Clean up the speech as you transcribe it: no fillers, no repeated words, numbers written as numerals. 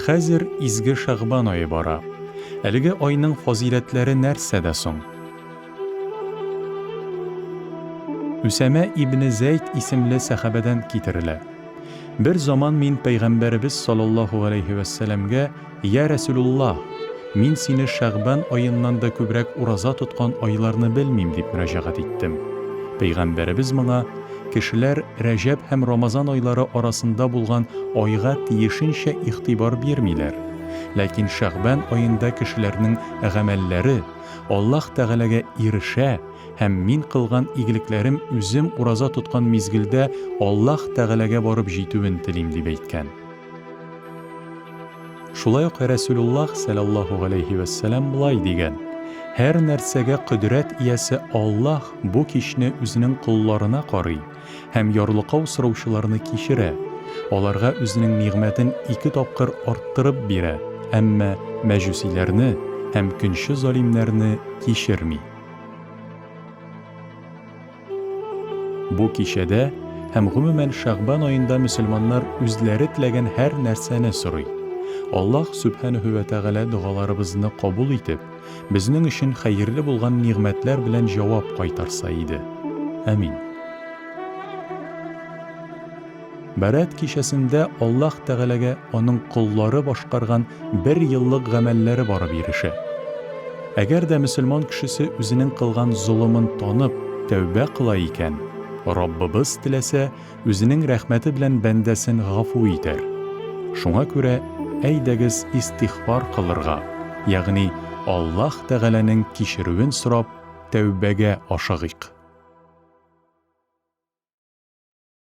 Хәзер изге Шәгъбан айы бара. Әлеге айның фазиләтләре нәрсәдә соң? Үсәмә ибн Зәйд исемле сәхабәдән китерелә. Бер заман мин Пәйгамбәрбез саллаллаһу алейхи ва сәлләмгә: "Я Рәсүлуллаһ, мин сине Шәгъбан аеннан да күбрәк ураза тоткан айларны белмим" дип мөрәҗәгать иттем. Пәйгамбәрбез моңа: "Кешеләр Рәҗәб һәм Рамазан айлары арасында булган айга тиешенчә игътибар бирмиләр. Ләкин Шәгъбан аенда кешеләрнең гамәлләре Аллаһ Тәгаләгә ирешә һәм мин кылган игелекләрем үзем ураза тоткан мизгелдә Аллаһ Тәгаләгә барып җитүен телим" дип әйткән. Шулай ук Рәсүлуллаһ саллаллаһу алейхи ва сәлләм булай дигән: "Һәр нәрсәгә кодрәт иясе Аллаһ бу кичне үзенең кулларына карый һәм ярлыкау сораучыларны кичерә. Аларга үзенең нигъмәтен 2 тапкыр арттырып бирә, әмма мәҗүсиләрне һәм көнче залимнәрне кичерми." Бу кичәдә һәм гомумән Шәгъбан аенда мөселманнар үзләре теләгән һәр нәрсәне сорый. Аллаһ Сүбхәнәһү ва Тәгалә дугаларыбызны кабул итеп, безнең өчен хәерле булган нигъмәтләр белән җавап кайтарса иде. Амин. Бәрәт кичәсендә Аллаһ Тәгаләгә аның куллары башкарган 1 еллык гамәлләре барып ирешә. Әгәр дә мөселман кешесе үзенең кылган золымын танып, тәүбә кыла икән, Раббыбыз теләсә, үзенең рәхмәте белән бәндәсен гафу итәр. Шуңа күрә әйдәгез истигъфар кылырга, ягъни Аллаһ Тәгаләнең кичерүен сорап, тәүбәгә ашыгыйк.